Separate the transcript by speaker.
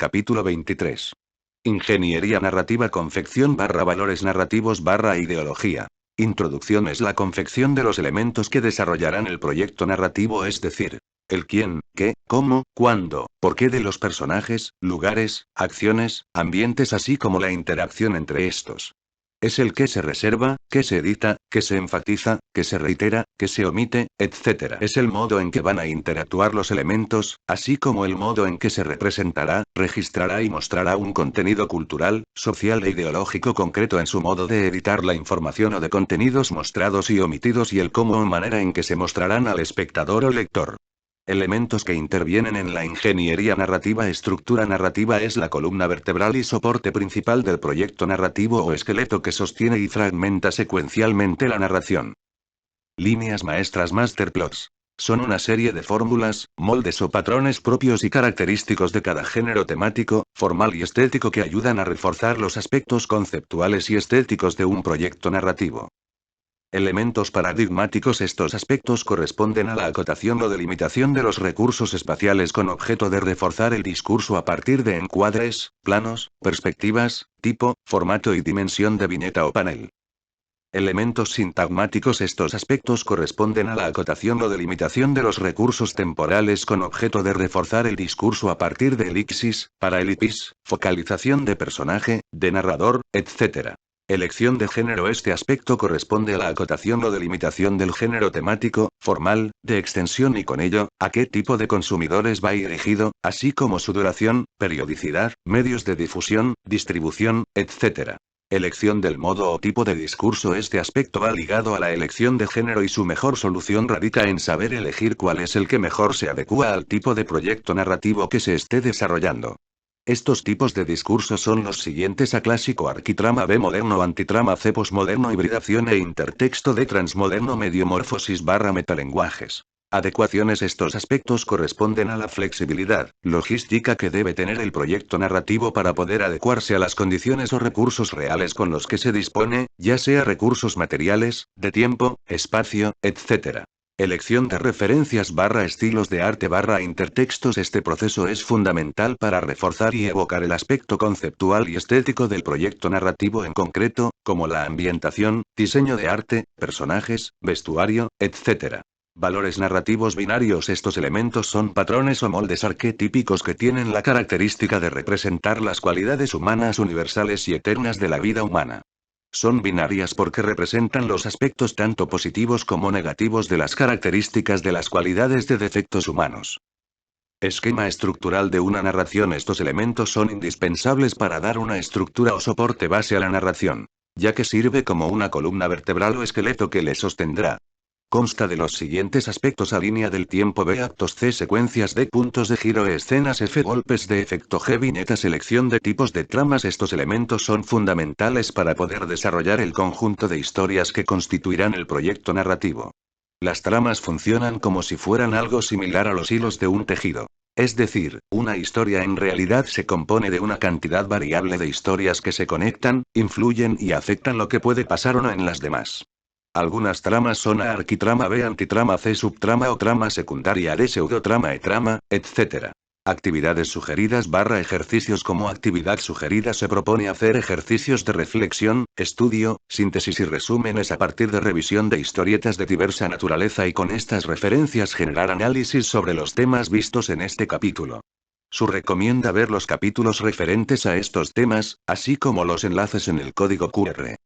Speaker 1: Capítulo 23. Ingeniería narrativa, confección barra valores narrativos barra ideología. Introducción es la confección de los elementos que desarrollarán el proyecto narrativo, es decir, el quién, qué, cómo, cuándo, por qué de los personajes, lugares, acciones, ambientes, así como la interacción entre estos. Es el que se reserva, que se edita, que se enfatiza, que se reitera, que se omite, etc. Es el modo en que van a interactuar los elementos, así como el modo en que se representará, registrará y mostrará un contenido cultural, social e ideológico concreto en su modo de editar la información o de contenidos mostrados y omitidos, y el cómo o manera en que se mostrarán al espectador o lector. Elementos que intervienen en la ingeniería narrativa. Estructura narrativa es la columna vertebral y soporte principal del proyecto narrativo o esqueleto que sostiene y fragmenta secuencialmente la narración. Líneas maestras, masterplots. Son una serie de fórmulas, moldes o patrones propios y característicos de cada género temático, formal y estético que ayudan a reforzar los aspectos conceptuales y estéticos de un proyecto narrativo. Elementos paradigmáticos. Estos aspectos corresponden a la acotación o delimitación de los recursos espaciales con objeto de reforzar el discurso a partir de encuadres, planos, perspectivas, tipo, formato y dimensión de viñeta o panel. Elementos sintagmáticos. Estos aspectos corresponden a la acotación o delimitación de los recursos temporales con objeto de reforzar el discurso a partir de elipsis, paralipsis, focalización de personaje, de narrador, etc. Elección de género. Este aspecto corresponde a la acotación o delimitación del género temático, formal, de extensión y con ello, a qué tipo de consumidores va dirigido, así como su duración, periodicidad, medios de difusión, distribución, etc. Elección del modo o tipo de discurso. Este aspecto va ligado a la elección de género y su mejor solución radica en saber elegir cuál es el que mejor se adecúa al tipo de proyecto narrativo que se esté desarrollando. Estos tipos de discursos son los siguientes: A clásico, arquitrama; B moderno, antitrama; C posmoderno, hibridación e intertexto; D transmoderno, mediomorfosis barra metalenguajes. Adecuaciones. Estos aspectos corresponden a la flexibilidad, logística que debe tener el proyecto narrativo para poder adecuarse a las condiciones o recursos reales con los que se dispone, ya sea recursos materiales, de tiempo, espacio, etc. Elección de referencias barra estilos de arte barra intertextos. Este proceso es fundamental para reforzar y evocar el aspecto conceptual y estético del proyecto narrativo en concreto, como la ambientación, diseño de arte, personajes, vestuario, etc. Valores narrativos binarios. Estos elementos son patrones o moldes arquetípicos que tienen la característica de representar las cualidades humanas universales y eternas de la vida humana. Son binarias porque representan los aspectos tanto positivos como negativos de las características de las cualidades de defectos humanos. Esquema estructural de una narración. Estos elementos son indispensables para dar una estructura o soporte base a la narración, ya que sirve como una columna vertebral o esqueleto que le sostendrá. Consta de los siguientes aspectos: A línea del tiempo; B actos; C secuencias; D puntos de giro; E escenas; F golpes de efecto; G viñeta. Selección de tipos de tramas. Estos elementos son fundamentales para poder desarrollar el conjunto de historias que constituirán el proyecto narrativo. Las tramas funcionan como si fueran algo similar a los hilos de un tejido. Es decir, una historia en realidad se compone de una cantidad variable de historias que se conectan, influyen y afectan lo que puede pasar o no en las demás. Algunas tramas son A arquitrama; B antitrama; C subtrama o trama secundaria; D pseudotrama; E trama, etc. Actividades sugeridas barra ejercicios. Como actividad sugerida se propone hacer ejercicios de reflexión, estudio, síntesis y resúmenes a partir de revisión de historietas de diversa naturaleza y con estas referencias generar análisis sobre los temas vistos en este capítulo. Su recomienda ver los capítulos referentes a estos temas, así como los enlaces en el código QR.